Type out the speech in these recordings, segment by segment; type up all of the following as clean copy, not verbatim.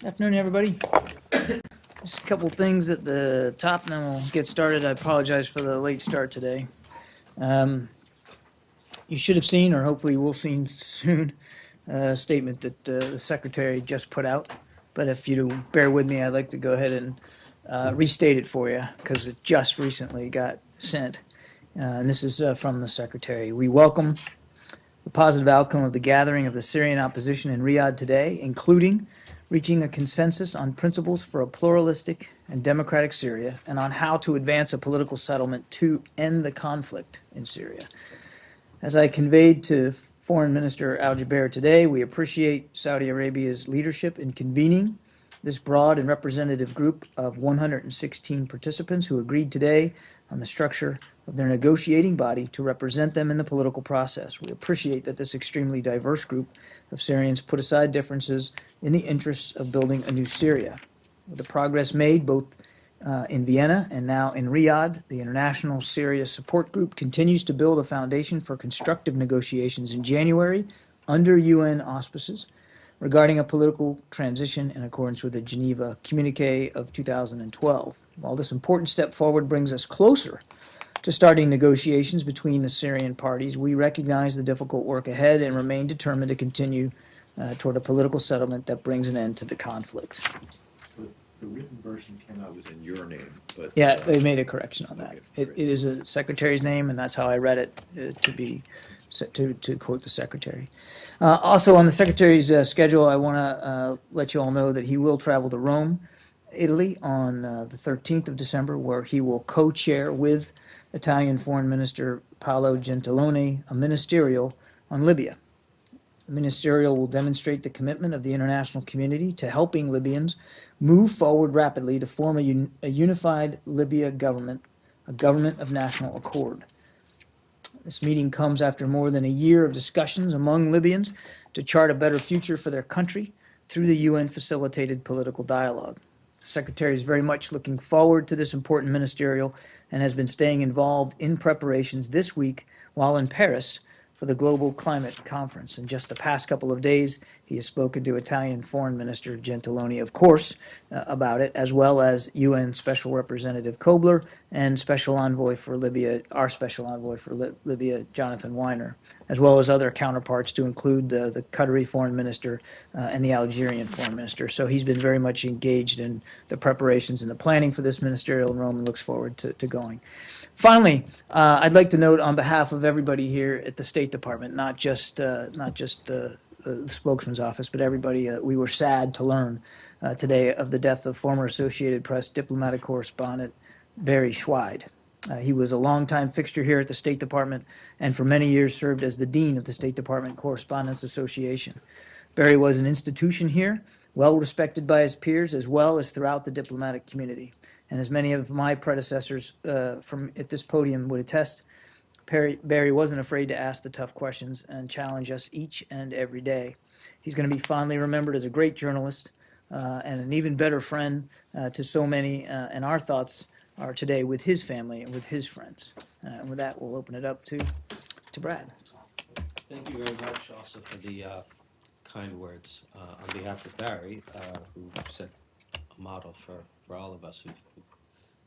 Afternoon, everybody. Just a couple things at the top, and then we'll get started. I apologize for the late start today. You should have seen, or hopefully will see soon, a statement that the Secretary just put out. But if you bear with me, I'd like to go ahead and restate it for you, because it just recently got sent. And this is from the Secretary. We welcome the positive outcome of the gathering of the Syrian opposition in Riyadh today, including reaching a consensus on principles for a pluralistic and democratic Syria and on how to advance a political settlement to end the conflict in Syria. As I conveyed to Foreign Minister Al-Jubeir today, we appreciate Saudi Arabia's leadership in convening this broad and representative group of 116 participants who agreed today on the structure of their negotiating body to represent them in the political process. We appreciate that this extremely diverse group of Syrians put aside differences in the interests of building a new Syria. With the progress made both in Vienna and now in Riyadh, the International Syria Support Group continues to build a foundation for constructive negotiations in January under UN auspices regarding a political transition in accordance with the Geneva Communique of 2012. While this important step forward brings us closer to starting negotiations between the Syrian parties, we recognize the difficult work ahead and remain determined to continue toward a political settlement that brings an end to the conflict. The written version came out was in your name, but Yeah, they made a correction on that. Okay, It is a secretary's name, and that's how I read it to quote the secretary. Also, on the secretary's schedule, I want to let you all know that he will travel to Rome, Italy, on the 13th of December, where he will co-chair with Italian Foreign Minister Paolo Gentiloni a ministerial on Libya. The ministerial will demonstrate the commitment of the international community to helping Libyans move forward rapidly to form a unified Libya government, a government of national accord. This meeting comes after more than a year of discussions among Libyans to chart a better future for their country through the UN-facilitated political dialogue. The Secretary is very much looking forward to this important ministerial and has been staying involved in preparations this week while in Paris for the Global Climate Conference. In just the past couple of days, he has spoken to Italian Foreign Minister Gentiloni, of course, about it, as well as UN Special Representative Kobler and Special Envoy for Libya, our Special Envoy for Libya, Jonathan Weiner, as well as other counterparts to include the Qatari Foreign Minister and the Algerian Foreign Minister. So he's been very much engaged in the preparations and the planning for this ministerial in Rome and looks forward to going. Finally, I'd like to note on behalf of everybody here at the State Department, not just the spokesman's office, but everybody, we were sad to learn today of the death of former Associated Press diplomatic correspondent Barry Schweid. He was a longtime fixture here at the State Department and for many years served as the dean of the State Department Correspondents Association. Barry was an institution here, well respected by his peers as well as throughout the diplomatic community. And as many of my predecessors from at this podium would attest, Barry wasn't afraid to ask the tough questions and challenge us each and every day. He's going to be fondly remembered as a great journalist and an even better friend to so many, and our thoughts are today with his family and with his friends. And with that, we'll open it up to Brad. Thank you very much also for the kind words on behalf of Barry, who set a model for all of us who've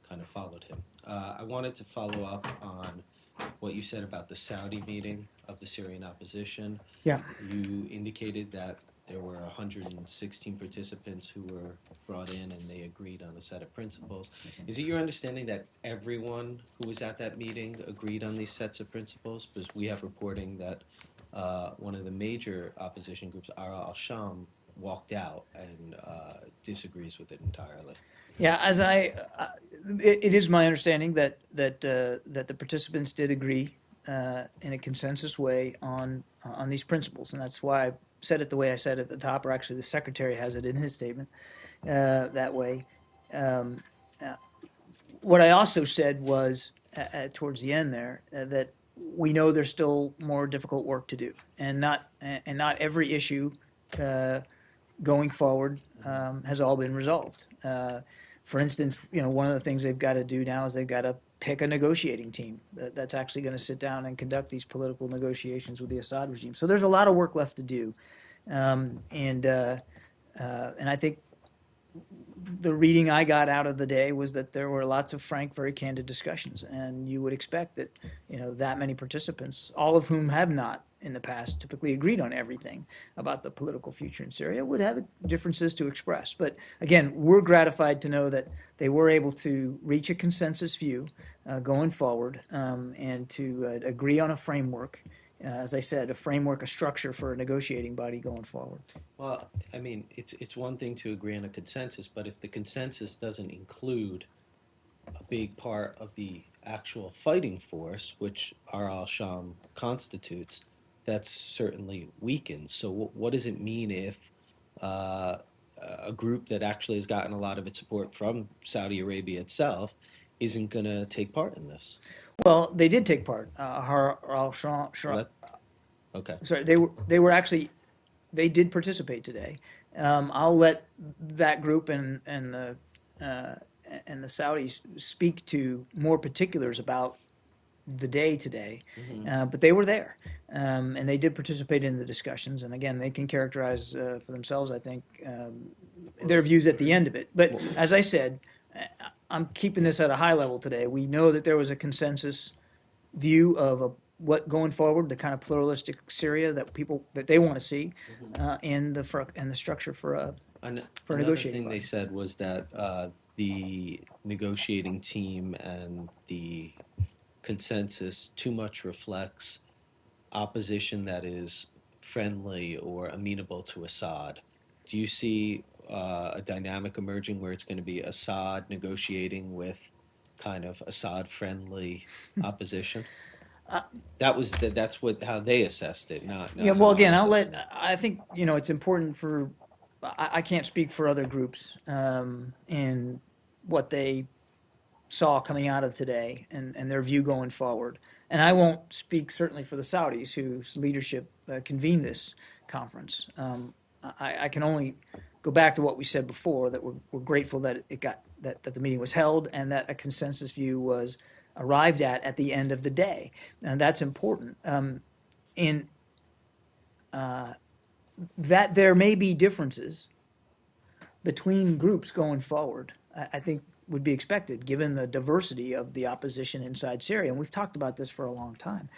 kind of followed him. I wanted to follow up on what you said about the Saudi meeting of the Syrian opposition. Yeah. You indicated that there were 116 participants who were brought in and they agreed on a set of principles. Is it your understanding that everyone who was at that meeting agreed on these sets of principles? Because we have reporting that one of the major opposition groups, Ara al-Sham, walked out and disagrees with it entirely. Yeah, it is my understanding that the participants did agree in a consensus way on these principles, and that's why I said it the way I said at the top, or actually the secretary has it in his statement that way. What I also said was towards the end there that we know there's still more difficult work to do, and not every issue going forward has all been resolved. For instance, one of the things they've got to do now is they've got to pick a negotiating team that's actually going to sit down and conduct these political negotiations with the Assad regime. So there's a lot of work left to do, and I think the reading I got out of the day was that there were lots of frank, very candid discussions, and you would expect that, that many participants, all of whom have not in the past typically agreed on everything about the political future in Syria, would have differences to express. But again, we're gratified to know that they were able to reach a consensus view going forward, and to agree on a framework. As I said, a framework, a structure for a negotiating body going forward. Well, I mean, it's one thing to agree on a consensus, but if the consensus doesn't include a big part of the actual fighting force, which al-Sham constitutes, that's certainly weakened. So what does it mean if a group that actually has gotten a lot of its support from Saudi Arabia itself isn't going to take part in this? Well, they did take part. Al-Sham, Okay. sorry, they did participate today. I'll let that group and the Saudis speak to more particulars about the day today, but they were there, and they did participate in the discussions. And again, they can characterize for themselves, I think, their views at the end of it. But as I said, I'm keeping this at a high level today. We know that there was a consensus view of what going forward, the kind of pluralistic Syria that they want to see, and the structure for a Another negotiating thing body. they said was that the negotiating team and the consensus too much reflects opposition that is friendly or amenable to Assad. Do you see a dynamic emerging where it's going to be Assad negotiating with kind of Assad-friendly opposition? That's how they assessed it. Not Yeah, how well, again, I assessed it. I think, it's important for, I can't speak for other groups, in what they saw coming out of today and their view going forward. And I won't speak certainly for the Saudis, whose leadership convened this conference. I can only go back to what we said before, that we're grateful that that the meeting was held and that a consensus view was arrived at the end of the day, and that's important. In that there may be differences between groups going forward, I think would be expected given the diversity of the opposition inside Syria, and we've talked about this for a long time.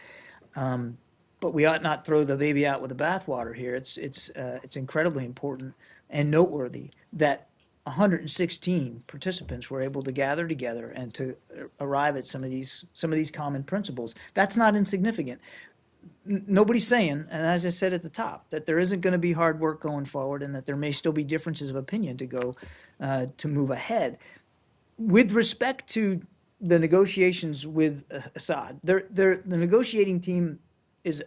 But we ought not throw the baby out with the bathwater here. It's incredibly important and noteworthy that 116 participants were able to gather together and to arrive at some of these common principles. That's not insignificant. Nobody's saying, and as I said at the top, that there isn't going to be hard work going forward, and that there may still be differences of opinion to move ahead. With respect to the negotiations with Assad, the negotiating team is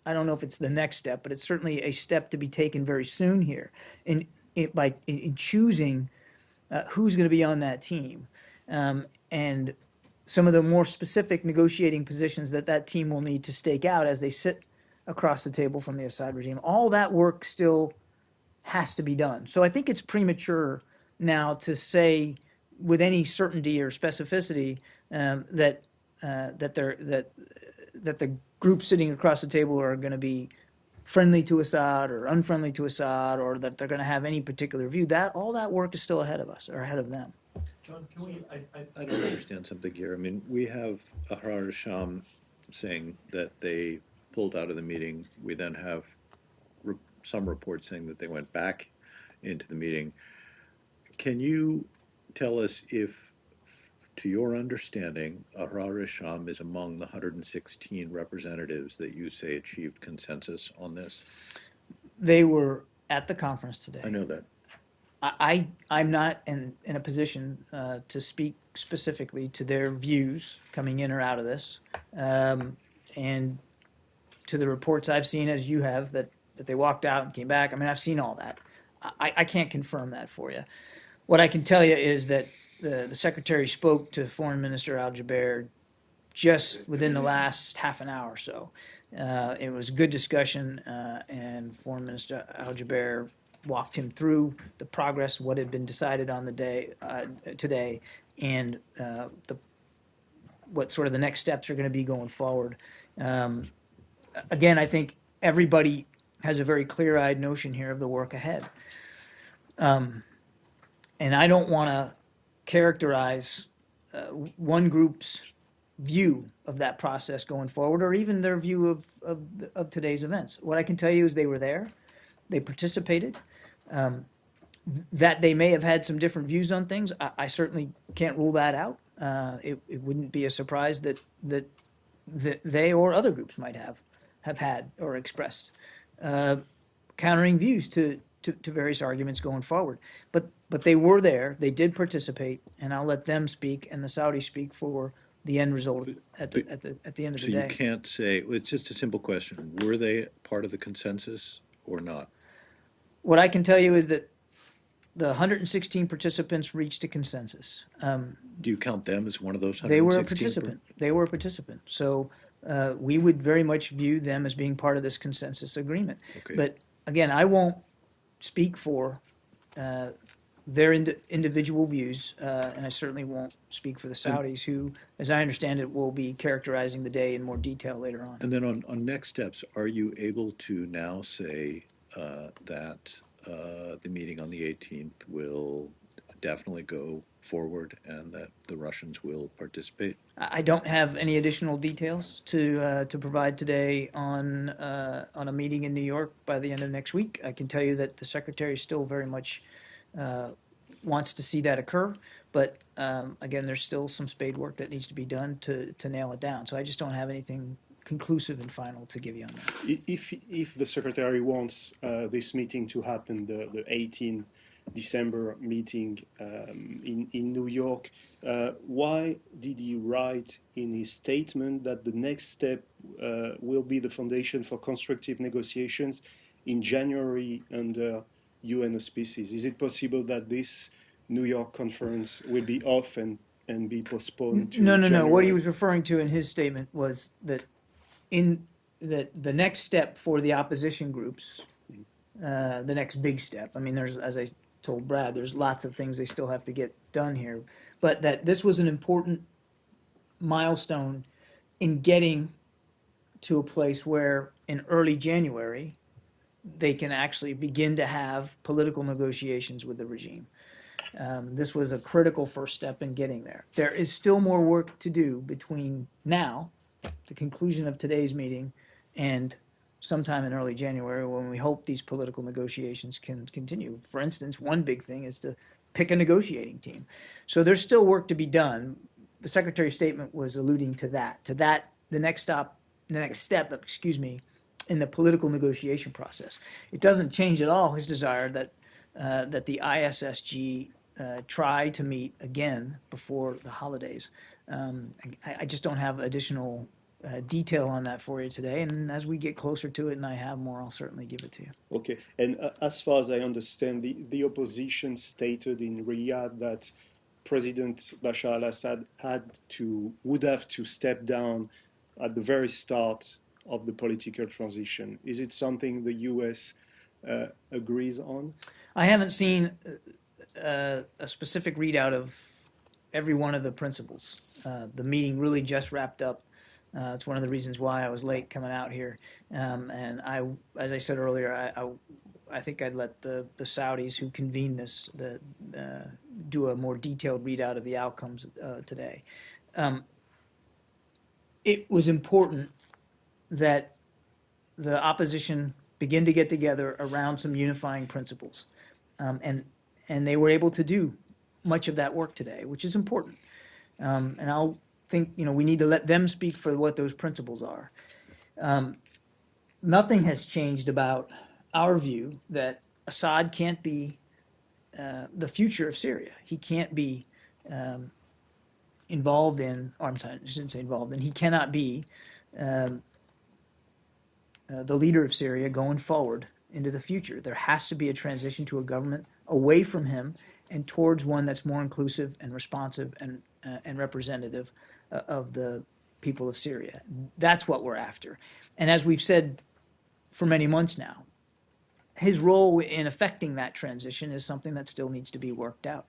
I don't know if it's the next step, but it's certainly a step to be taken very soon here in choosing who's going to be on that team, and some of the more specific negotiating positions that team will need to stake out as they sit across the table from the Assad regime. All that work still has to be done. So I think it's premature now to say with any certainty or specificity that the groups sitting across the table are going to be friendly to Assad or unfriendly to Assad, or that they're going to have any particular view. All that work is still ahead of us, or ahead of them. John, I don't understand something here. I mean, we have Ahrar Sham saying that they pulled out of the meeting. We then have some reports saying that they went back into the meeting. Can you tell us if, to your understanding, Ahrar Sham is among the 116 representatives that you say achieved consensus on this? They were at the conference today. I know that. I'm not in a position to speak specifically to their views coming in or out of this, and to the reports I've seen, as you have, that they walked out and came back. I mean, I've seen all that. I can't confirm that for you. What I can tell you is that the Secretary spoke to Foreign Minister Al-Jubeir just within the last half an hour or so. It was a good discussion, and Foreign Minister Al-Jubeir walked him through the progress, what had been decided on the day today, and what sort of the next steps are going to be going forward. Again, I think everybody has a very clear-eyed notion here of the work ahead. And I don't want to characterize one group's view of that process going forward, or even their view of today's events. What I can tell you is they were there, they participated. That they may have had some different views on things, I certainly can't rule that out. It wouldn't be a surprise that they or other groups might have had or expressed countering views to various arguments going forward. But they were there, they did participate, and I'll let them speak and the Saudis speak for the end result at the end of So the you day. can't say, it's just a simple question. Were they part of the consensus or not? What I can tell you is that the 116 participants reached a consensus. Do you count them as one of those 116? They were a participant. They were a participant. So we would very much view them as being part of this consensus agreement. Okay. But again, I won't speak for their individual views, and I certainly won't speak for the Saudis, who, as I understand it, will be characterizing the day in more detail later on. And then on next steps, are you able to now say that the meeting on the 18th will definitely go forward and that the Russians will participate? I don't have any additional details to provide today on a meeting in New York by the end of next week. I can tell you that the Secretary still very much wants to see that occur, but again, there's still some spade work that needs to be done to nail it down. So I just don't have anything conclusive and final to give you on that. If the Secretary wants this meeting to happen, the 18 December meeting in New York, why did he write in his statement that the next step will be the foundation for constructive negotiations in January under UN auspices? Is it possible that this New York conference will be off and be postponed to No. January? What he was referring to in his statement was that the next step for the opposition groups, the next big step. I mean, there's, as I told Brad, there's lots of things they still have to get done here, but that this was an important milestone in getting to a place where in early January they can actually begin to have political negotiations with the regime. This was a critical first step in getting there. There is still more work to do between now, the conclusion of today's meeting, and sometime in early January when we hope these political negotiations can continue. For instance, one big thing is to pick a negotiating team. So there's still work to be done. The Secretary's statement was alluding to that, the next step, in the political negotiation process. It doesn't change at all his desire that the ISSG try to meet again before the holidays. I just don't have additional detail on that for you today, and as we get closer to it and I have more, I'll certainly give it to you. Okay, and as far as I understand, the opposition stated in Riyadh that President Bashar al-Assad would have to step down at the very start of the political transition. Is it something the U.S. Agrees on? I haven't seen a specific readout of every one of the principles. The meeting really just wrapped up. It's one of the reasons why I was late coming out here. And as I said earlier, I think I'd let the Saudis who convened this do a more detailed readout of the outcomes today. It was important that the opposition begin to get together around some unifying principles. And they were able to do much of that work today, which is important. And I'll think, we need to let them speak for what those principles are. Nothing has changed about our view that Assad can't be the future of Syria. He can't be involved in, or I'm sorry, I shouldn't say involved in, he cannot be the leader of Syria going forward into the future. There has to be a transition to a government away from him and towards one that's more inclusive and responsive and representative of the people of Syria. That's what we're after. And as we've said for many months now, his role in affecting that transition is something that still needs to be worked out.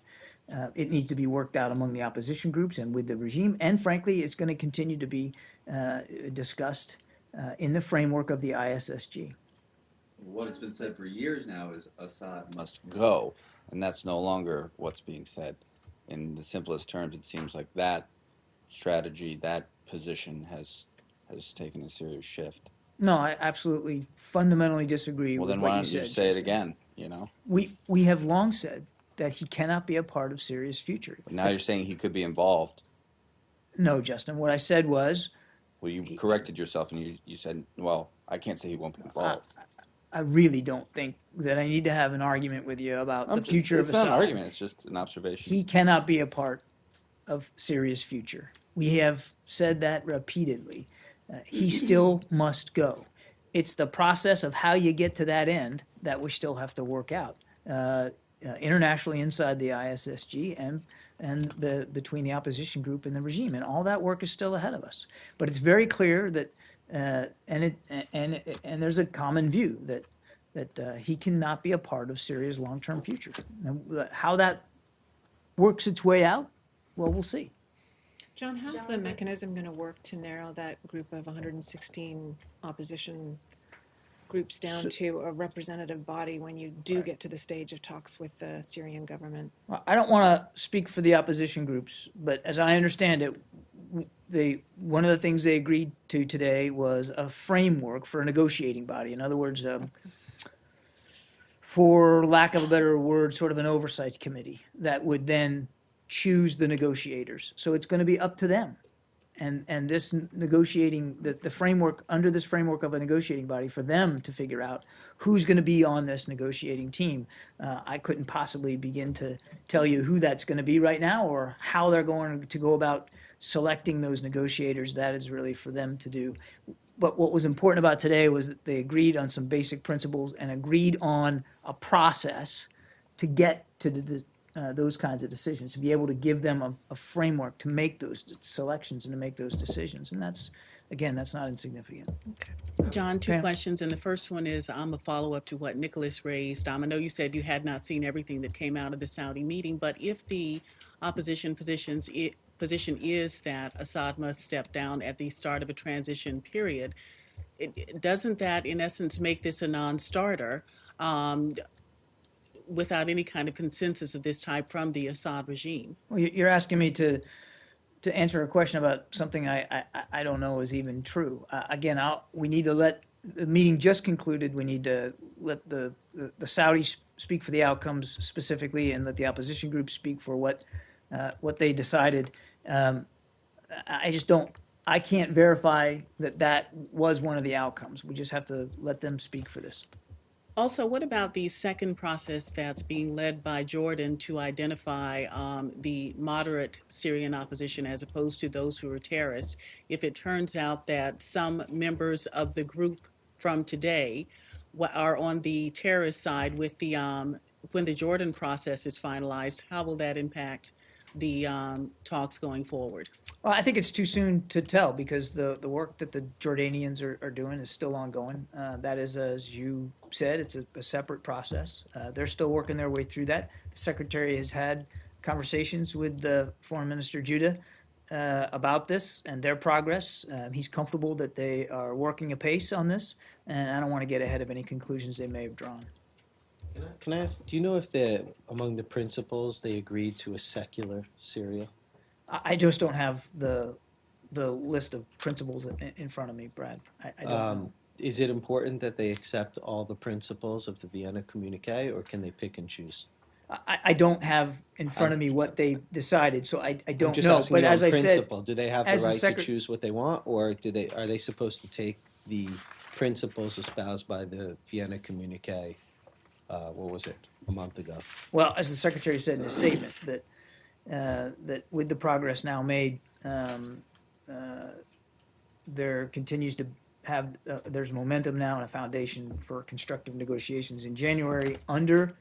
It needs to be worked out among the opposition groups and with the regime, and frankly, it's going to continue to be discussed in the framework of the ISSG. What has been said for years now is Assad must go. and that's no longer what's being said. In the simplest terms, it seems like that strategy, that position has taken a serious shift. No, I absolutely fundamentally disagree Well, with then what why you don't said. you say it Justin. again? You know, We have long said that he cannot be a part of Syria's future. but now you're saying he could be involved. No, Justin. What I said was Well, you corrected yourself and you said, well, I can't say he won't be involved. I really don't think that I need to have an argument with you about the future of It's not an Assad. argument. It's just an observation. He cannot be a part of Syria's future. We have said that repeatedly. He still must go. It's the process of how you get to that end that we still have to work out internationally inside the ISSG and between the opposition group and the regime, and all that work is still ahead of us. But it's very clear that and there's a common view that he cannot be a part of Syria's long-term future. And how that works its way out, well, we'll see. John, how's the mechanism going to work to narrow that group of 116 opposition groups down to a representative body when you do get to the stage of talks with the Syrian government? Well, I don't want to speak for the opposition groups, but as I understand it, one of the things they agreed to today was a framework for a negotiating body. In other words, for lack of a better word, sort of an oversight committee that would then choose the negotiators. So it's going to be up to them. And this negotiating, the framework, under this framework of a negotiating body, for them to figure out who's going to be on this negotiating team. I couldn't possibly begin to tell you who that's going to be right now or how they're going to go about selecting those negotiators. That is really for them to do. But what was important about today was that they agreed on some basic principles and agreed on a process to get to those kinds of decisions, to be able to give them a framework to make those selections and to make those decisions. And that's not insignificant. John, two Pam? questions, and the first one is a follow-up to what Nicholas raised. I know you said you had not seen everything that came out of the Saudi meeting, but if the opposition position is that Assad must step down at the start of a transition period, doesn't that, in essence, make this a non-starter without any kind of consensus of this type from the Assad regime? Well, you're asking me to answer a question about something I don't know is even true. Again, we need to let the meeting just concluded. We need to let the Saudis speak for the outcomes specifically, and let the opposition groups speak for what they decided. I just don't. I can't verify that was one of the outcomes. We just have to let them speak for this. Also, what about the second process that's being led by Jordan to identify the moderate Syrian opposition as opposed to those who are terrorists? If it turns out that some members of the group from today are on the terrorist side with the when the Jordan process is finalized, how will that impact the talks going forward? Well, I think it's too soon to tell because the work that the Jordanians are doing is still ongoing. That is, as you said, it's a separate process. They're still working their way through that. The Secretary has had conversations with the Foreign Minister Judah about this and their progress. He's comfortable that they are working apace on this, and I don't want to get ahead of any conclusions they may have drawn. Can I ask, do you know if among the principles they agreed to a secular Syria? I just don't have the list of principles in front of me, Brad. I don't know. Is it important that they accept all the principles of the Vienna Communique, or can they pick and choose? I don't have in front of me what they decided, so I I'm don't just know. asking But you on as I said, principle, do they have the as the right to choose what they want, or are they supposed to take the principles espoused by the Vienna Communique? What was it, a month ago? well, as the Secretary said in his statement, that with the progress now made, there continues to have there's momentum now and a foundation for constructive negotiations in January under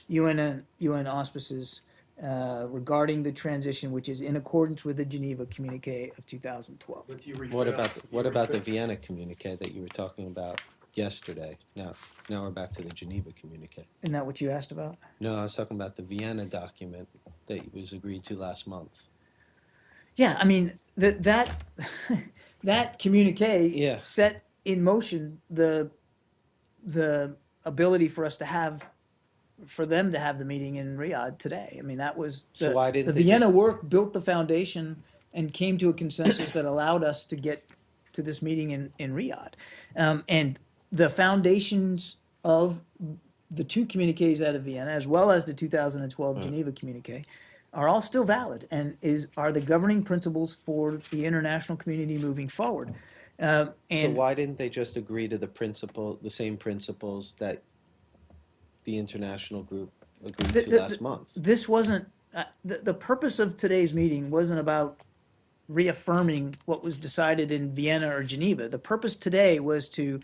UN auspices regarding the transition, which is in accordance with the Geneva Communique of 2012. What about the Vienna Communique that you were talking about yesterday? Now we're back to the Geneva Communique. Isn't that what you asked about? No, I was talking about the Vienna document that was agreed to last month. Yeah, I mean that communique set in motion the ability for us to have for them to have the meeting in Riyadh today. I mean, that was So why didn't the they Vienna just- work built the foundation and came to a consensus that allowed us to get to this meeting in Riyadh. And the foundations of the two communiques out of Vienna, as well as the 2012 Geneva communique, are all still valid and are the governing principles for the international community moving forward. So And why didn't they just agree to the same principles that the international group agreed to last month? this wasn't the purpose of today's meeting wasn't about reaffirming what was decided in Vienna or Geneva. The purpose today was to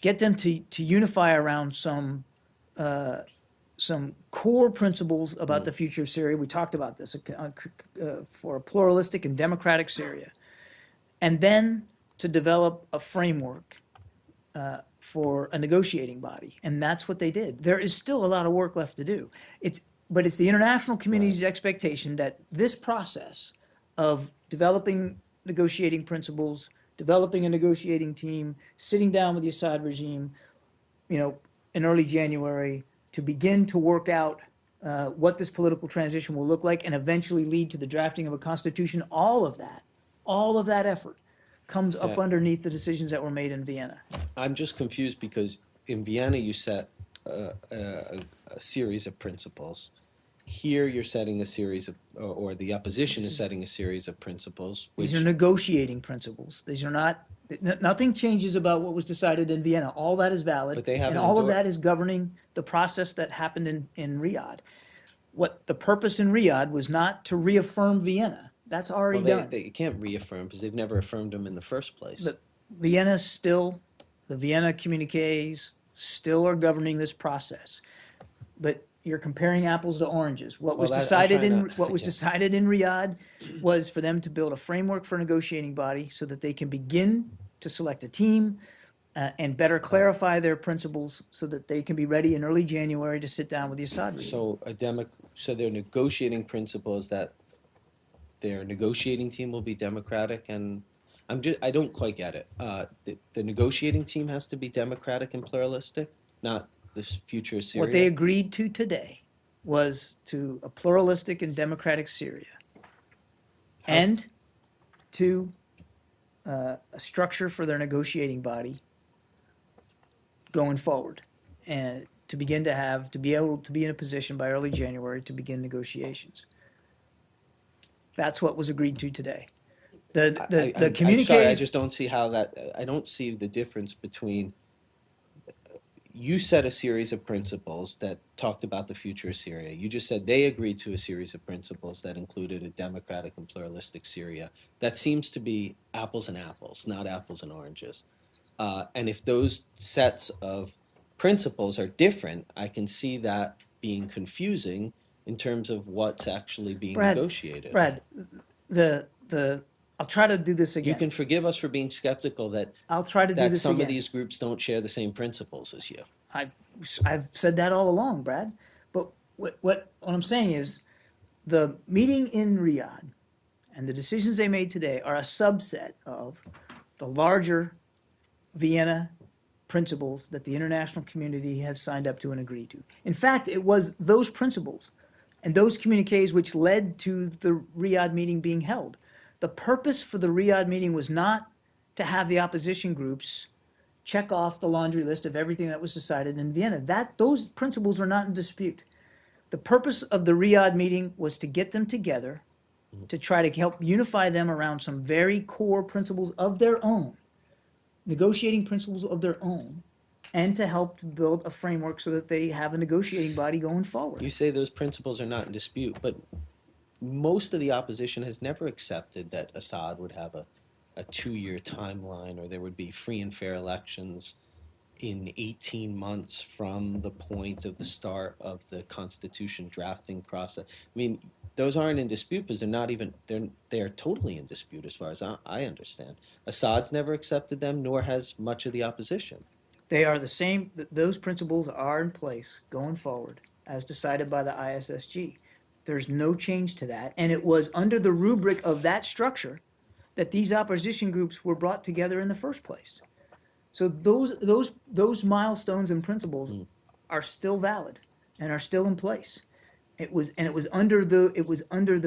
get them to unify around some core principles about the future of Syria. We talked about this for a pluralistic and democratic Syria, and then to develop a framework for a negotiating body, and that's what they did. There is still a lot of work left to do. But it's the international community's expectation that this process of developing negotiating principles, developing a negotiating team, sitting down with the Assad regime, in early January to begin to work out what this political transition will look like and eventually lead to the drafting of a constitution, all of that effort comes up Yeah. underneath the decisions that were made in Vienna. I'm just confused because in Vienna you set a series of principles. Here you're setting a series of, or the opposition is setting a series of principles. These which- are negotiating principles. These are not, nothing changes about what was decided in Vienna. All that is valid. But they haven't and all of endorsed- that is governing the process that happened in Riyadh. What the purpose in Riyadh was not to reaffirm Vienna. That's already well, done. they can't reaffirm because they've never affirmed them in the first place. The the Vienna communiques still are governing this process. But you're comparing apples to oranges. What was Well, I'm decided trying to- yeah. decided in Riyadh was for them to build a framework for a negotiating body so that they can begin to select a team and better clarify their principles so that they can be ready in early January to sit down with the Assad regime. So their negotiating principle is that their negotiating team will be democratic, and I don't quite get it. The negotiating team has to be democratic and pluralistic, not the future of Syria. What they agreed to today was to a pluralistic and democratic Syria and to a structure for their negotiating body going forward, and to begin to be able to be in a position by early January to begin negotiations. That's what was agreed to today. The I'm communiques. sorry, I just don't see how that. I don't see the difference between. You set a series of principles that talked about the future of Syria. You just said they agreed to a series of principles that included a democratic and pluralistic Syria. That seems to be apples and apples, not apples and oranges. And if those sets of principles are different, I can see that being confusing in terms of what's actually being negotiated. Brad, I'll try to do this again. You can forgive us for being skeptical that I'll try to do that this some again. of these groups don't share the same principles as you. I've said that all along, Brad. But what I'm saying is the meeting in Riyadh and the decisions they made today are a subset of the larger Vienna principles that the international community has signed up to and agreed to. In fact, it was those principles and those communiques which led to the Riyadh meeting being held. The purpose for the Riyadh meeting was not to have the opposition groups check off the laundry list of everything that was decided in Vienna. Those principles are not in dispute. The purpose of the Riyadh meeting was to get them together to try to help unify them around some very core principles of their own, negotiating principles of their own, and to help to build a framework so that they have a negotiating body going forward. You say those principles are not in dispute, but most of the opposition has never accepted that Assad would have a 2-year timeline or there would be free and fair elections in 18 months from the point of the start of the constitution drafting process. I mean, those aren't in dispute because they are totally in dispute as far as I understand. Assad's never accepted them, nor has much of the opposition. They are the same, those principles are in place going forward as decided by the ISSG. There's no change to that. And it was under the rubric of that structure that these opposition groups were brought together in the first place. So those milestones and principles are still valid. and are still in place. It was under the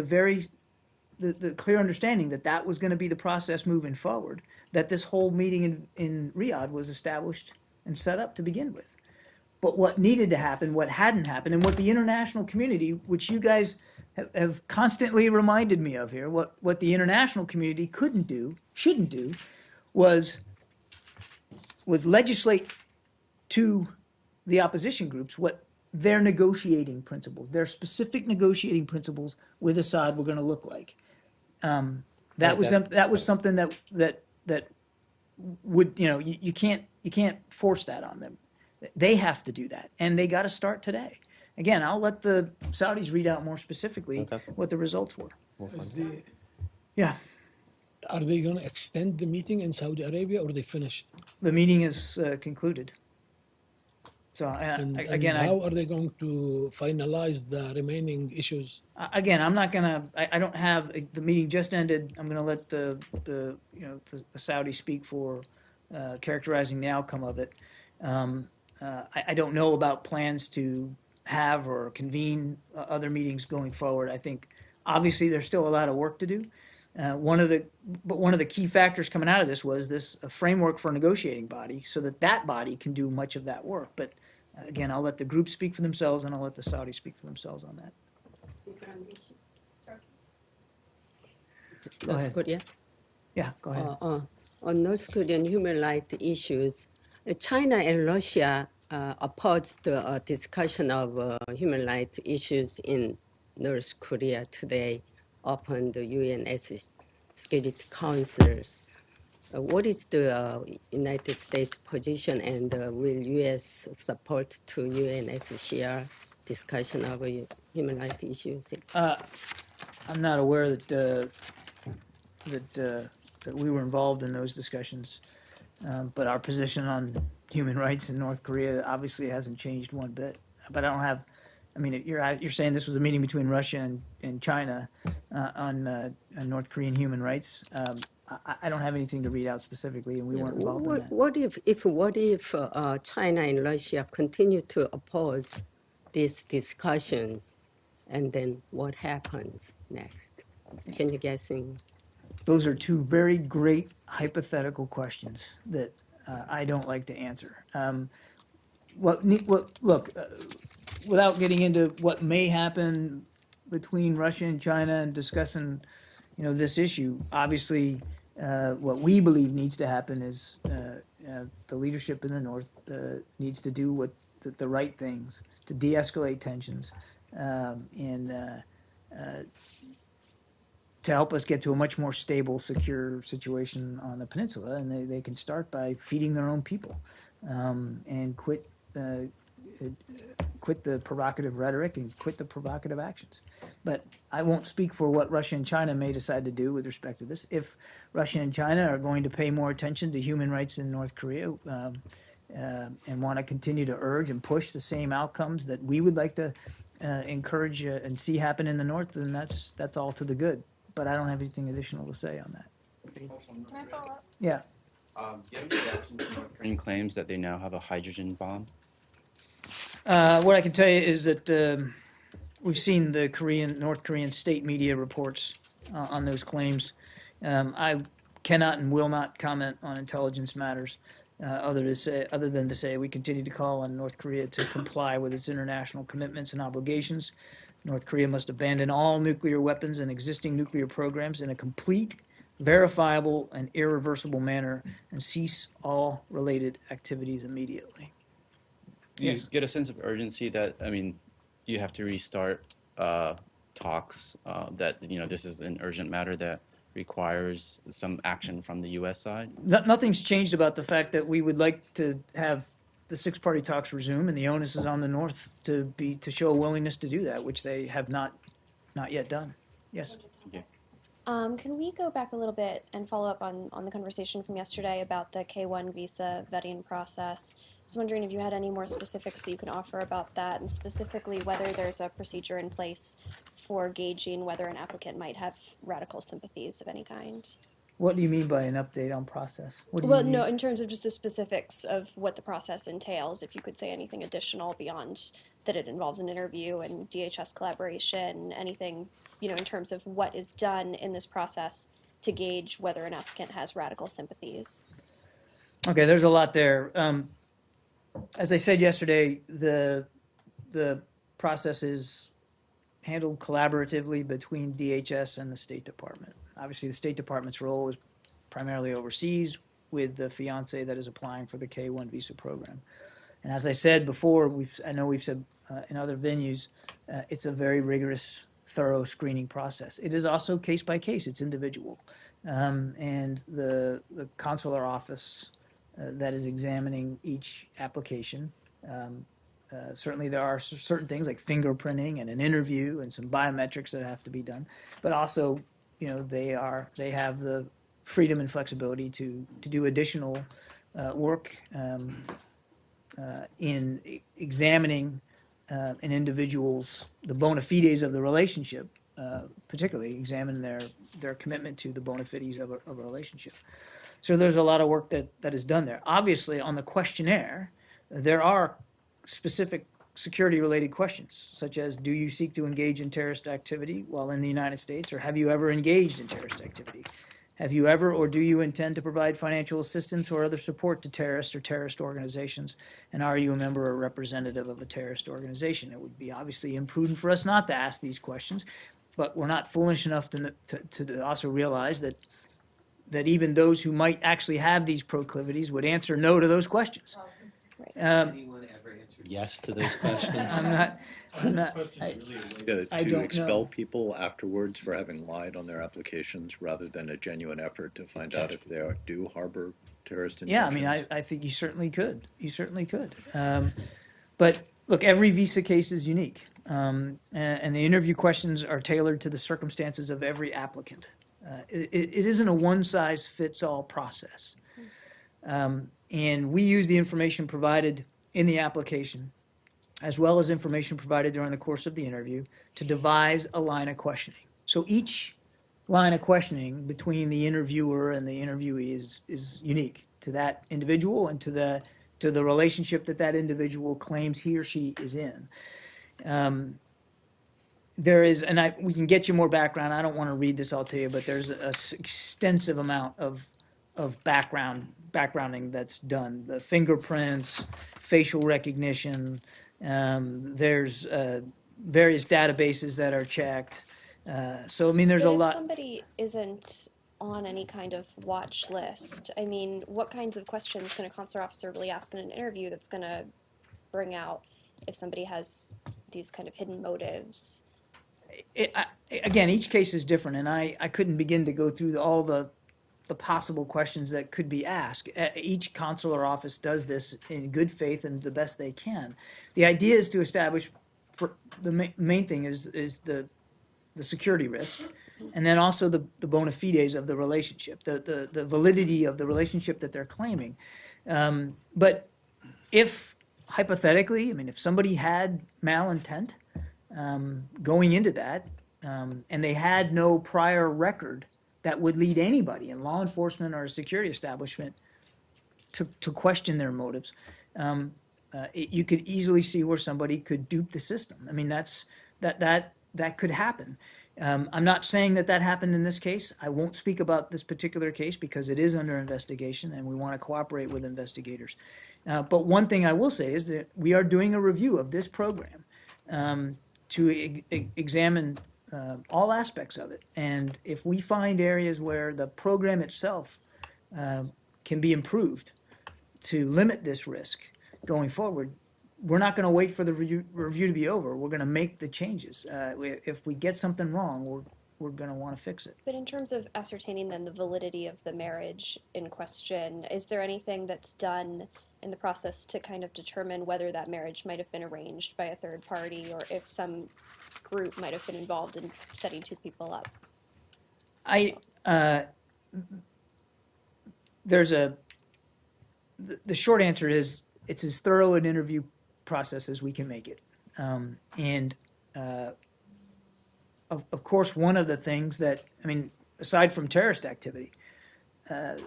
clear understanding that that was going to be the process moving forward, that this whole meeting in Riyadh was established and set up to begin with. But what needed to happen, what hadn't happened, and what the international community, which you guys have constantly reminded me of here, what the international community couldn't do, shouldn't do, was legislate to the opposition groups what their negotiating principles, their specific negotiating principles with Assad were going to look like. That was something that would, you can't force that on them. They have to do that, and they got to start today. Again, I'll let the Saudis read out more specifically what the results were. Yeah, Are they going to extend the meeting in Saudi Arabia, or they finished? the meeting is concluded. So And again, how are they going to finalize the remaining issues? again, I'm not gonna. I don't have the meeting just ended. I'm gonna let the Saudis speak for characterizing the outcome of it. I don't know about plans to have or convene other meetings going forward. I think obviously there's still a lot of work to do. One of the key factors coming out of this was this a framework for a negotiating body, so that body can do much of that work. But again, I'll let the group speak for themselves, and I'll let the Saudis speak for themselves on that. Go North ahead. Korea. Yeah, go ahead. On North Korean human rights issues, China and Russia opposed the discussion of human rights issues in North Korea today upon the UN Security Councils. What is the United States position, and will U.S. support to UNSCR discussion of human rights issues? I'm not aware that we were involved in those discussions, but our position on human rights in North Korea obviously hasn't changed one bit. But I don't have. I mean, you're saying this was a meeting between Russia and China on North Korean human rights. I don't have anything to read out specifically, and we weren't involved in that. What if China and Russia continue to oppose these discussions, and then what happens next? Can you guess? Those are two very great hypothetical questions that I don't like to answer. Without getting into what may happen between Russia and China and discussing, this issue, obviously, what we believe needs to happen is the leadership in the North needs to do the right things to de-escalate tensions and to help us get to a much more stable, secure situation on the peninsula. And they can start by feeding their own people and quit the provocative rhetoric and quit the provocative actions. But I won't speak for what Russia and China may decide to do with respect to this. If Russia and China are going to pay more attention to human rights in North Korea and want to continue to urge and push the same outcomes that we would like to encourage and see happen in the North, then that's all to the good. But I don't have anything additional to say on that. Thanks. Can I follow up? Yeah. Do you have any reaction to North Korean claims that they now have a hydrogen bomb? What I can tell you is that we've seen the North Korean state media reports on those claims. I cannot and will not comment on intelligence matters, other than to say we continue to call on North Korea to comply with its international commitments and obligations. North Korea must abandon all nuclear weapons and existing nuclear programs in a complete, verifiable, and irreversible manner, and cease all related activities immediately. Do you Yes. get a sense of urgency that, you have to restart talks, that, this is an urgent matter that requires some action from the U.S. side? Nothing's changed about the fact that we would like to have the six-party talks resume, and the onus is on the North to show a willingness to do that, which they have not yet done. Yes. Can we go back a little bit and follow up on the conversation from yesterday about the K-1 visa vetting process? I was wondering if you had any more specifics that you can offer about that, and specifically whether there's a procedure in place for gauging whether an applicant might have radical sympathies of any kind. What do you mean by an update on process? What do you Well, mean? no, in terms of just the specifics of what the process entails, if you could say anything additional beyond that it involves an interview and DHS collaboration, anything, in terms of what is done in this process to gauge whether an applicant has radical sympathies. Okay, there's a lot there. As I said yesterday, the process is handled collaboratively between DHS and the State Department. Obviously, the State Department's role is primarily overseas with the fiance that is applying for the K-1 visa program. And as I said before, I know we've said in other venues, it's a very rigorous, thorough screening process. It is also case by case; it's individual, and the consular office that is examining each application. Certainly, there are certain things like fingerprinting and an interview and some biometrics that have to be done, but also, they have the freedom and flexibility to do additional work in examining an individual's the bona fides of the relationship, particularly examine their commitment to the bona fides of a relationship. So there's a lot of work that is done there. Obviously, on the questionnaire, there are specific security-related questions, such as, do you seek to engage in terrorist activity while in the United States, or have you ever engaged in terrorist activity? Have you ever or do you intend to provide financial assistance or other support to terrorists or terrorist organizations? And are you a member or representative of a terrorist organization? It would be obviously imprudent for us not to ask these questions, but we're not foolish enough to also realize that even those who might actually have these proclivities would answer no to those questions. Anyone ever answered yes to those questions? I'm not. To I don't expel know. people afterwards for having lied on their applications rather than a genuine effort to find out if they do harbor terrorist Yeah, intentions. I think you certainly could. You certainly could. But look, every visa case is unique, and the interview questions are tailored to the circumstances of every applicant. It isn't a one-size-fits-all process. And we use the information provided in the application, as well as information provided during the course of the interview, to devise a line of questioning. So each line of questioning between the interviewer and the interviewee is unique to that individual and to the relationship that individual claims he or she is in. There is, and we can get you more background. I don't want to read this all to you, but there's an extensive amount of backgrounding that's done. The fingerprints, facial recognition. There's various databases that are checked. So there's But a if lot. somebody isn't on any kind of watch list, what kinds of questions can a consular officer really ask in an interview that's going to bring out if somebody has these kind of hidden motives? Again, each case is different, and I couldn't begin to go through all the possible questions that could be asked. Each consular office does this in good faith and the best they can. The idea is to establish the main thing is the security risk, and then also the bona fides of the relationship, the validity of the relationship that they're claiming. But if hypothetically, if somebody had malintent going into that, and they had no prior record that would lead anybody in law enforcement or a security establishment to question their motives, you could easily see where somebody could dupe the system. That could happen. I'm not saying that happened in this case. I won't speak about this particular case because it is under investigation and we want to cooperate with investigators. But one thing I will say is that we are doing a review of this program to examine all aspects of it. And if we find areas where the program itself can be improved to limit this risk going forward, we're not going to wait for the review to be over. We're going to make the changes. If we get something wrong, we're going to want to fix it. But in terms of ascertaining then the validity of the marriage in question, is there anything that's done in the process to kind of determine whether that marriage might have been arranged by a third party or if some group might have been involved in setting two people up? The short answer is it's as thorough an interview process as we can make it. Of course, one of the things that, aside from terrorist activity,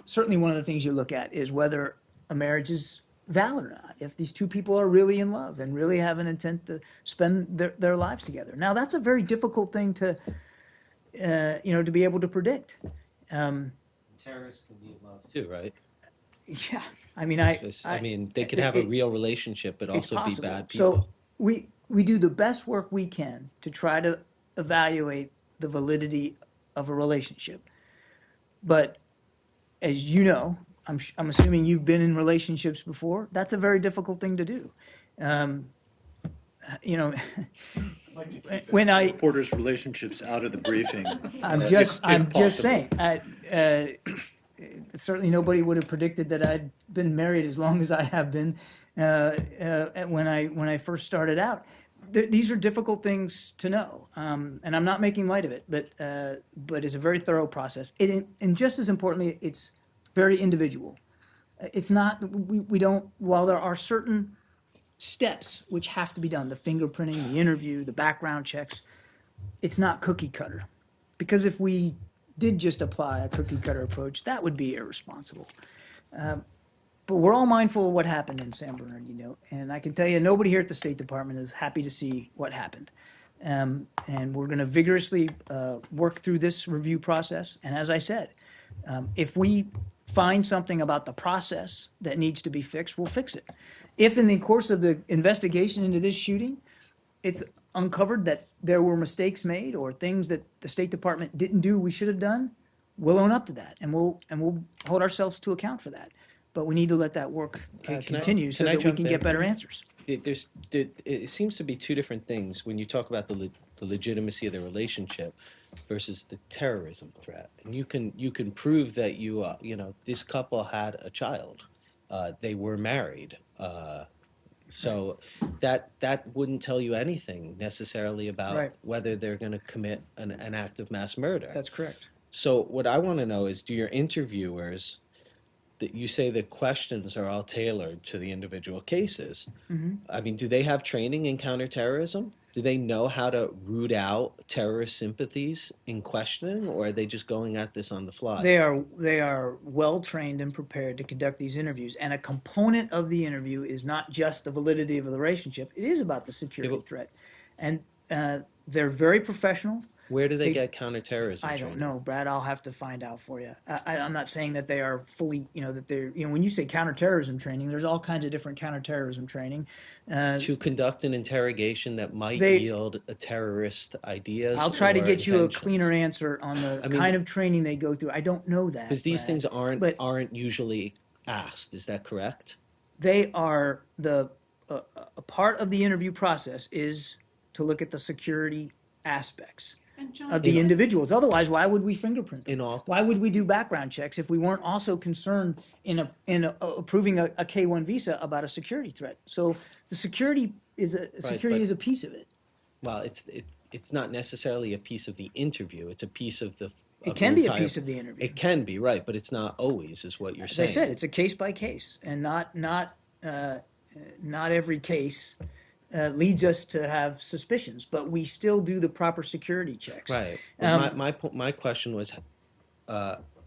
certainly one of the things you look at is whether a marriage is valid or not, if these two people are really in love and really have an intent to spend their lives together. Now, that's a very difficult thing to, to be able to predict. Terrorists can be in love too, right? Yeah, I mean, I mean, they could have a real relationship, but it's also be possible. bad people. So we do the best work we can to try to evaluate the validity of a relationship. But as you know, I'm assuming you've been in relationships before. That's a very difficult thing to do. When I Reporters' relationships out of the briefing. I'm if just possible. saying. Certainly, nobody would have predicted that I'd been married as long as I have been when I first started out. These are difficult things to know, and I'm not making light of it. But it's a very thorough process. And just as importantly, it's very individual. It's not. We don't. While there are certain steps which have to be done, the fingerprinting, the interview, the background checks, it's not cookie cutter. Because if we did just apply a cookie cutter approach, that would be irresponsible. But we're all mindful of what happened in San Bernardino, and I can tell you nobody here at the State Department is happy to see what happened. And we're going to vigorously work through this review process. And as I said, if we find something about the process that needs to be fixed, we'll fix it. If in the course of the investigation into this shooting, it's uncovered that there were mistakes made or things that the State Department didn't do we should have done, we'll own up to that, and we'll hold ourselves to account for that. But we need to let that work continue so that we can get better answers. It seems to be two different things when you talk about the legitimacy of the relationship versus the terrorism threat. And you can prove that this couple had a child, they were married. So that wouldn't tell you anything necessarily about whether they're going to commit an act of mass murder. That's correct. So what I want to know is, do your interviewers, that you say the questions are all tailored to the individual cases, I mean, do they have training in counterterrorism? Do they know how to root out terrorist sympathies in questioning, or are they just going at this on the fly? They are well trained and prepared to conduct these interviews, and a component of the interview is not just the validity of the relationship; it is about the security threat, and they're very professional. Where do they get counterterrorism I training? don't know, Brad. I'll have to find out for you. I'm not saying that they are fully, that they're, when you say counterterrorism training, there's all kinds of different counterterrorism training. To conduct an interrogation that might yield a terrorist ideas. I'll try to get you a intentions. cleaner answer on the kind of training they go through. I don't know that. Because these things aren't usually asked. Is that correct? They are a part of the interview process is to look at the security aspects of the individuals. Otherwise, why would we fingerprint them? Why would we do background checks if we weren't also concerned in approving a K-1 visa about a security threat? So the security is a piece of it. Well, it's not necessarily a piece of the interview. It's a piece of the. It can be a piece of the interview. It can be, right, but it's not always, is what you're saying. As I said, it's a case by case, and not every case leads us to have suspicions, but we still do the proper security checks. Right. Well, my question was,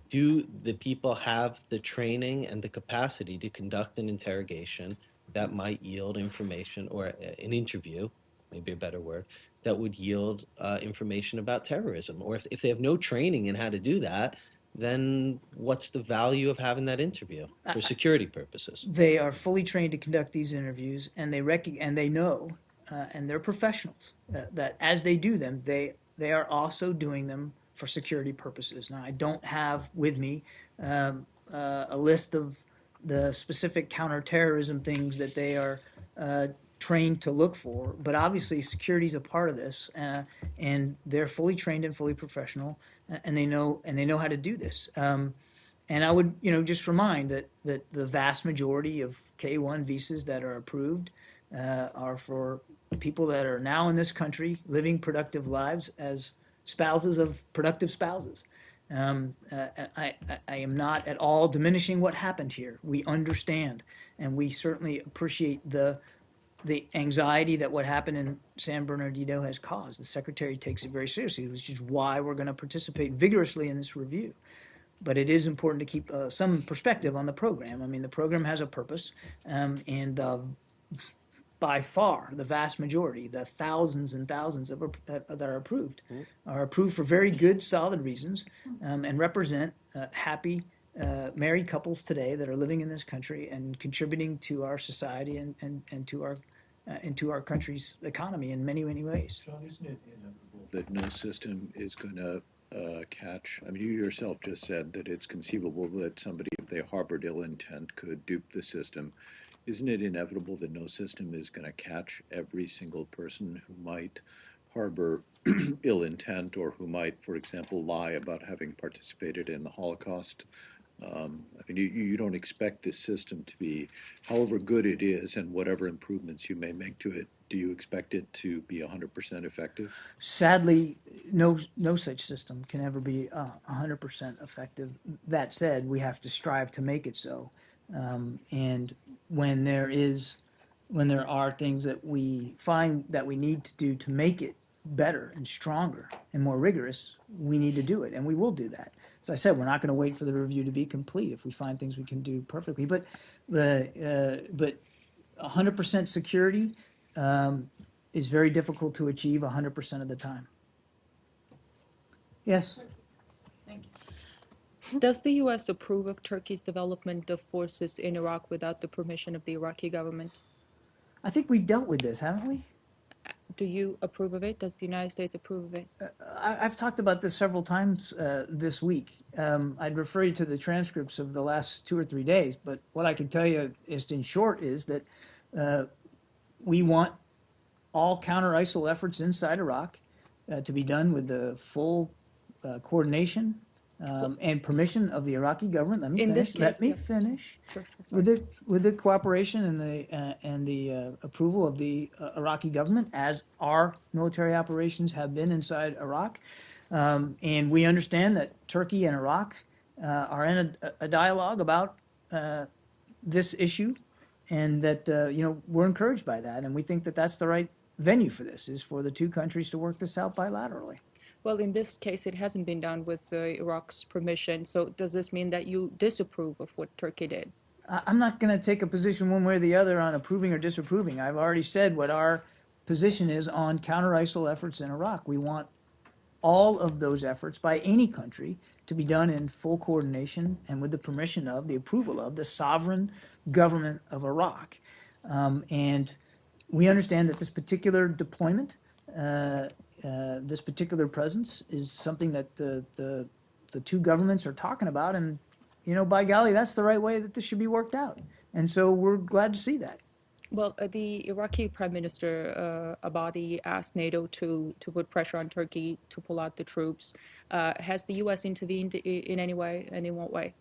do the people have the training and the capacity to conduct an interrogation that might yield information, or an interview, maybe a better word, that would yield information about terrorism? Or if they have no training in how to do that, then what's the value of having that interview for security purposes? They are fully trained to conduct these interviews, and they know, and they're professionals, that as they do them, they are also doing them for security purposes. Now, I don't have with me a list of the specific counterterrorism things that they are trained to look for, but obviously security is a part of this, and they're fully trained and fully professional, and they know how to do this. And I would just remind that the vast majority of K-1 visas that are approved are for people that are now in this country living productive lives as spouses of productive spouses. I am not at all diminishing what happened here. We understand, and we certainly appreciate the anxiety that what happened in San Bernardino has caused. The Secretary takes it very seriously, which is why we're going to participate vigorously in this review. but it is important to keep some perspective on the program. I mean, the program has a purpose, and by far the vast majority, the thousands and thousands that are approved, are approved for very good, solid reasons, and represent happy married couples today that are living in this country and contributing to our society and to our country's economy in many, many ways. John, isn't it inevitable that no system is going to catch? I mean, you yourself just said that it's conceivable that somebody, if they harbored ill intent, could dupe the system. Isn't it inevitable that no system is going to catch every single person who might harbor ill intent or who might, for example, lie about having participated in the Holocaust? I mean, you don't expect this system to be, however good it is and whatever improvements you may make to it, do you expect it to be 100% effective? Sadly, no such system can ever be 100% effective. That said, we have to strive to make it so. And when there are things that we find that we need to do to make it better and stronger and more rigorous, we need to do it, and we will do that. As I said, we're not going to wait for the review to be complete if we find things we can do perfectly. But 100% security is very difficult to achieve 100% of the time. Yes? Does the U.S. approve of Turkey's development of forces in Iraq without the permission of the Iraqi government? I think we've dealt with this, haven't we? Do you approve of it? Does the United States approve of it? I've talked about this several times this week. I'd refer you to the transcripts of the last 2 or 3 days, but what I can tell you just in short is that we want all counter-ISIL efforts inside Iraq to be done with the full coordination and permission of the Iraqi government. Let me finish. Sure, With the cooperation and the approval of the Iraqi government, as our military operations have been inside Iraq, and we understand that Turkey and Iraq are in a dialogue about this issue, and that we're encouraged by that, and we think that that's the right venue for this, is for the two countries to work this out bilaterally. Well, in this case, it hasn't been done with Iraq's permission. So does this mean that you disapprove of what Turkey did? I'm not going to take a position one way or the other on approving or disapproving. I've already said what our position is on counter-ISIL efforts in Iraq. We want all of those efforts by any country to be done in full coordination and with the permission of, the approval of, the sovereign government of Iraq. And we understand that this particular deployment, this particular presence, is something that the two governments are talking about, and by golly, that's the right way that this should be worked out. And so we're glad to see that. Well, the Iraqi Prime Minister Abadi asked NATO to put pressure on Turkey to pull out the troops. Has the U.S. intervened in any way, and in what way?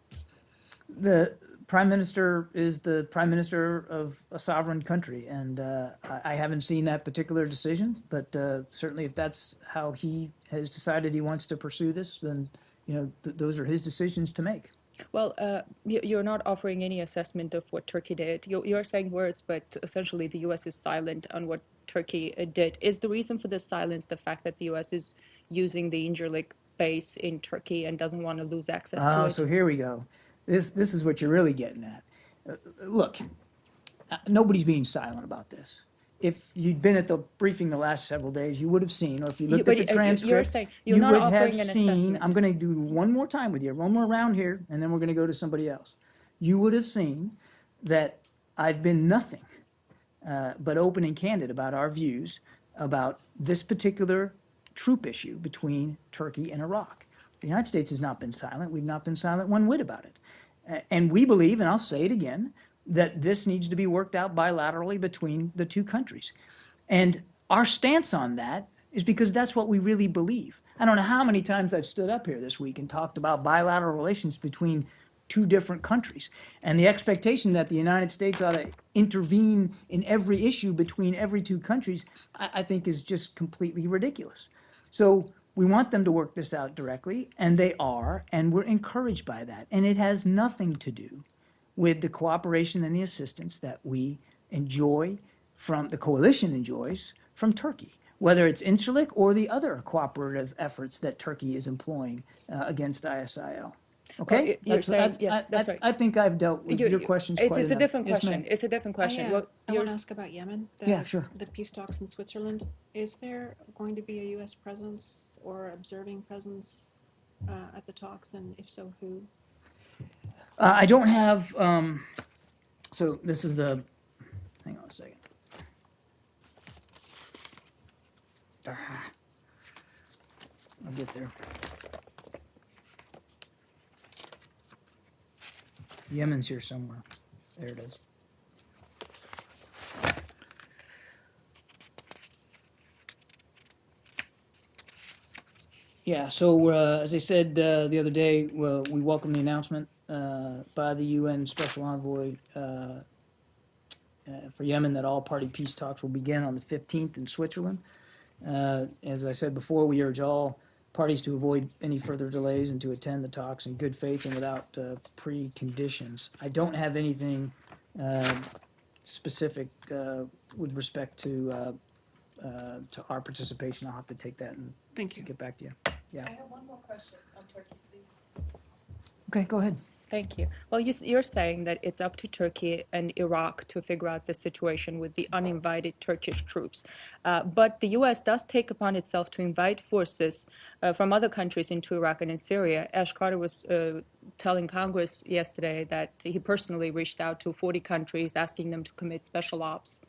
The Prime Minister is the Prime Minister of a sovereign country, and I haven't seen that particular decision, but certainly if that's how he has decided he wants to pursue this, then those are his decisions to make. Well, you're not offering any assessment of what Turkey did. You're saying words, but essentially the U.S. is silent on what Turkey did. Is the reason for this silence the fact that the U.S. is using the Incirlik base in Turkey and doesn't want to lose access to it? So here we go. This is what you're really getting at. Look, nobody's being silent about this. If you'd been at the briefing the last several days, you would have seen, or if you looked at the transcript, you're saying you you're not would have offering an seen, assessment. I'm going to do one more time with you, one more round here, and then we're going to go to somebody else. You would have seen that I've been nothing but open and candid about our views about this particular troop issue between Turkey and Iraq. The United States has not been silent. We've not been silent one whit about it. And we believe, and I'll say it again, that this needs to be worked out bilaterally between the two countries. And our stance on that is because that's what we really believe. I don't know how many times I've stood up here this week and talked about bilateral relations between two different countries, and the expectation that the United States ought to intervene in every issue between every two countries, I think is just completely ridiculous. So we want them to work this out directly, and they are, and we're encouraged by that. And it has nothing to do with the cooperation and the assistance that we enjoy from, the coalition enjoys from Turkey, whether it's Incirlik or the other cooperative efforts that Turkey is employing against ISIL. Okay? You're saying, yes, that's right. I think I've dealt with your questions quite It's a enough. different Yes, question. ma'am. It's a different question. I Well, want you're to ask about Yemen. Yeah, sure. The peace talks in Switzerland. Is there going to be a U.S. presence or observing presence at the talks, and if so, who? I don't have, so this is the, hang on a second. I'll get there. Yemen's here somewhere. There it is. Yeah, so as I said the other day, we welcome the announcement by the UN Special Envoy for Yemen that all-party peace talks will begin on the 15th in Switzerland. As I said before, we urge all parties to avoid any further delays and to attend the talks in good faith and without preconditions. I don't have anything specific with respect to our participation. I'll have to take that and Thank you. get back to you. Yeah. I have one more question on Turkey, please. Okay, go ahead. Thank you. Well, you're saying that it's up to Turkey and Iraq to figure out the situation with the uninvited Turkish troops. But the U.S. does take upon itself to invite forces from other countries into Iraq and in Syria. Ash Carter was telling Congress yesterday that he personally reached out to 40 countries asking them to commit special ops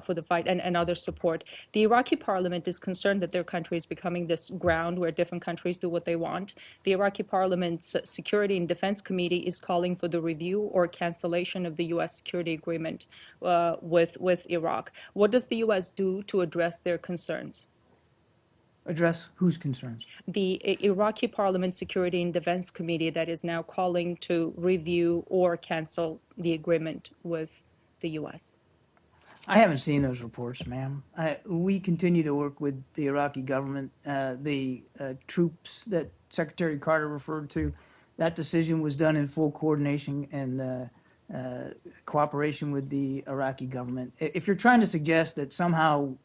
for the fight and other support. The Iraqi parliament is concerned that their country is becoming this ground where different countries do what they want. The Iraqi parliament's Security and Defense Committee is calling for the review or cancellation of the U.S. security agreement with Iraq. What does the U.S. do to address their concerns? Address whose concerns? The Iraqi Parliament Security and Defense Committee that is now calling to review or cancel the agreement with the U.S. I haven't seen those reports, ma'am. We continue to work with the Iraqi government. The troops that Secretary Carter referred to, that decision was done in full coordination and cooperation with the Iraqi government. If you're trying to suggest that somehow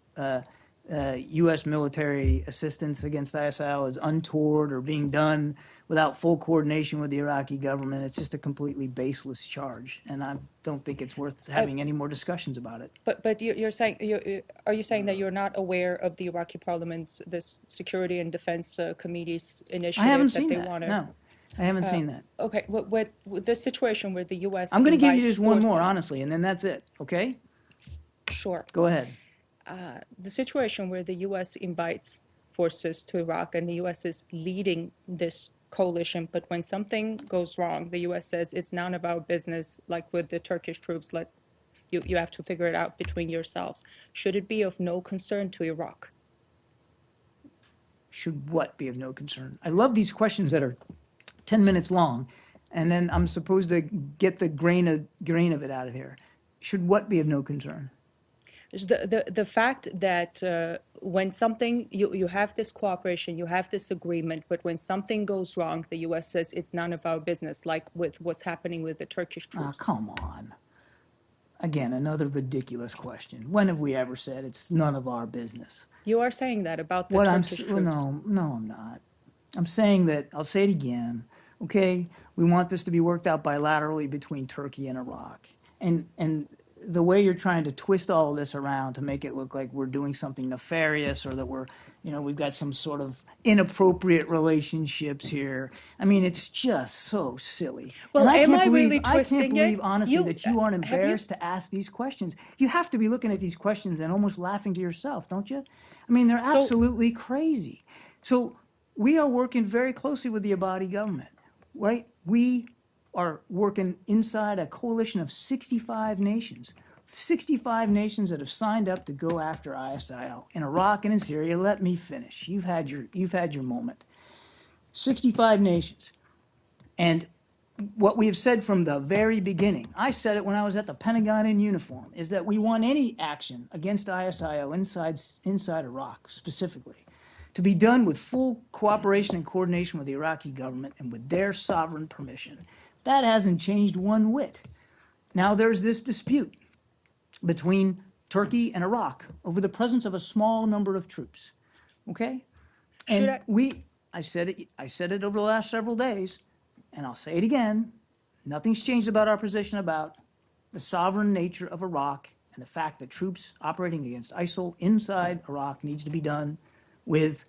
U.S. military assistance against ISIL is untoward or being done without full coordination with the Iraqi government, it's just a completely baseless charge, and I don't think it's worth having any more discussions about it. But you're saying are you saying that you're not aware of the Iraqi Parliament's this Security and Defense Committee's initiative I haven't that seen they that. want to? No, I haven't seen that. Okay, with the situation where the U.S. I'm going to give you invites just one more, forces- honestly, and then that's it. Okay, Sure. go ahead. The situation where the U.S. invites forces to Iraq and the U.S. is leading this coalition, but when something goes wrong, the U.S. says it's none of our business, like with the Turkish troops, you have to figure it out between yourselves. Should it be of no concern to Iraq? Should what be of no concern? I love these questions that are 10 minutes long, and then I'm supposed to get the grain of it out of here. Should what be of no concern? The fact that when something, you have this cooperation, you have this agreement, but when something goes wrong, the U.S. says it's none of our business, like with what's happening with the Turkish Oh, troops. come on. Again, another ridiculous question. When have we ever said it's none of our business? You are saying that about the What Turkish troops. no, I'm not. I'm saying that, I'll say it again, okay? We want this to be worked out bilaterally between Turkey and Iraq. And the way you're trying to twist all of this around to make it look like we're doing something nefarious or that we've got some sort of inappropriate relationships here. I mean, it's just so silly. Well, And am I really I twisting can't believe, it? honestly, that you aren't have you- embarrassed to ask these questions. You have to be looking at these questions and almost laughing to yourself, don't you? I mean, they're So- absolutely crazy. So we are working very closely with the Abadi government, right? We are working inside a coalition of 65 nations. 65 nations that have signed up to go after ISIL in Iraq and in Syria. Let me finish. You've had your moment. 65 nations. And what we have said from the very beginning, I said it when I was at the Pentagon in uniform, is that we want any action against ISIL inside Iraq specifically to be done with full cooperation and coordination with the Iraqi government and with their sovereign permission. That hasn't changed one whit. Now there's this dispute between Turkey and Iraq over the presence of a small number of troops. Okay? And Should I- I said it over the last several days. and I'll say it again, nothing's changed about our position about the sovereign nature of Iraq and the fact that troops operating against ISIL inside Iraq needs to be done with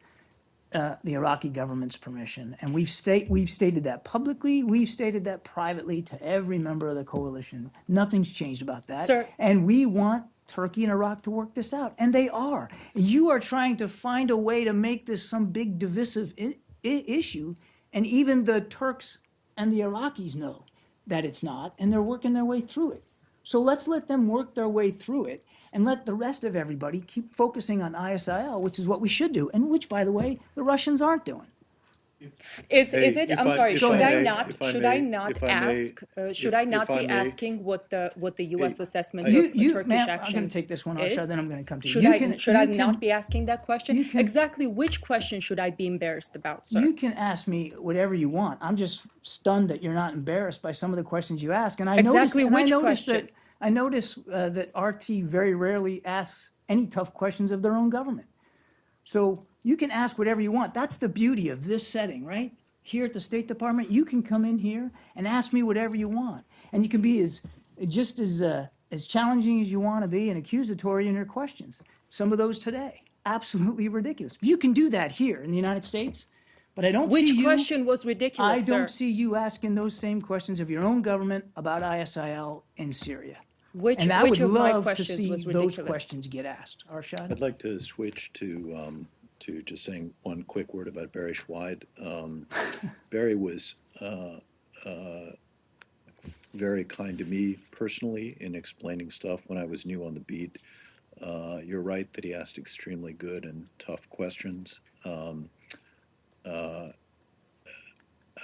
the Iraqi government's permission. And we've stated that publicly, we've stated that privately to every member of the coalition. Nothing's changed about that. Sir. And we want Turkey and Iraq to work this out, and they are. You are trying to find a way to make this some big divisive issue, and even the Turks and the Iraqis know that it's not, and they're working their way through it. So let's let them work their way through it and let the rest of everybody keep focusing on ISIL, which is what we should do, and which, by the way, the Russians aren't doing. Is Hey, it? if I'm I- sorry. if Should I I may- not? if I Should may- I not if I may- ask? Should I not if I be may- asking what the U.S. assessment You, of you, Turkish ma'am, actions I'm going to take this one, is? Arsha, then I'm going to come to you. Should You I can- should you I can- not be asking that question? you can- Exactly which question should I be embarrassed about, sir? You can ask me whatever you want. I'm just stunned that you're not embarrassed by some of the questions you ask. And I Exactly notice, which that question? I notice that RT very rarely asks any tough questions of their own government. So you can ask whatever you want. That's the beauty of this setting, right? Here at the State Department, you can come in here and ask me whatever you want, and you can be just as challenging as you want to be and accusatory in your questions. Some of those today, absolutely ridiculous. You can do that here in the United States, but I don't Which see you. question was ridiculous, I sir? don't see you asking those same questions of your own government about ISIL in Syria. Which And I which would of my love to questions see was those ridiculous? questions get asked. Arshad? I'd like to switch to just saying one quick word about Barry Schweid. Barry was very kind to me personally in explaining stuff when I was new on the beat. You're right that he asked extremely good and tough questions.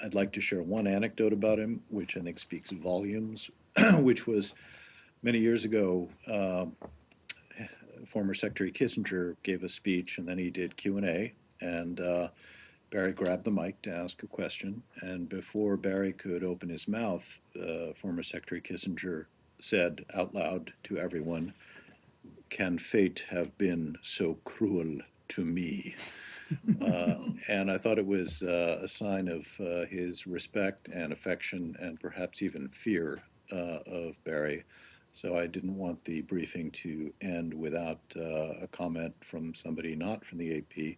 I'd like to share one anecdote about him, which I think speaks volumes, which was many years ago, former Secretary Kissinger gave a speech, and then he did Q&A, and Barry grabbed the mic to ask a question, and before Barry could open his mouth, former Secretary Kissinger said out loud to everyone, "Can fate have been so cruel to me?" And I thought it was a sign of his respect and affection and perhaps even fear of Barry. So I didn't want the briefing to end without a comment from somebody not from the AP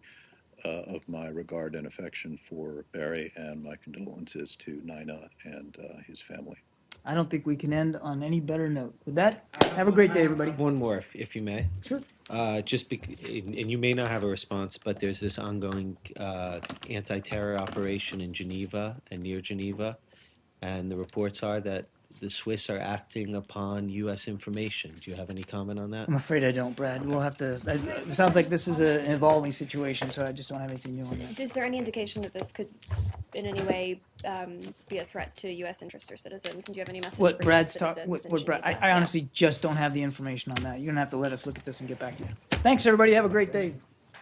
of my regard and affection for Barry, and my condolences to Nina and his family. I don't think we can end on any better note. With that, have a great day, everybody. One more, if you may. Sure. And you may not have a response, but there's this ongoing anti-terror operation in Geneva and near Geneva, and the reports are that the Swiss are acting upon U.S. information. Do you have any comment on that? I'm afraid I don't, Brad. We'll have to. It sounds like this is an evolving situation, so I just don't have anything new on that. Is there any indication that this could, in any way, be a threat to U.S. interests or citizens? And do you have any message What for Brad's U.S. talk, citizens in what Brad, Geneva? I honestly just don't have the information on that. You're gonna have to let us look at this and get back to you. Thanks, everybody. Have a great day.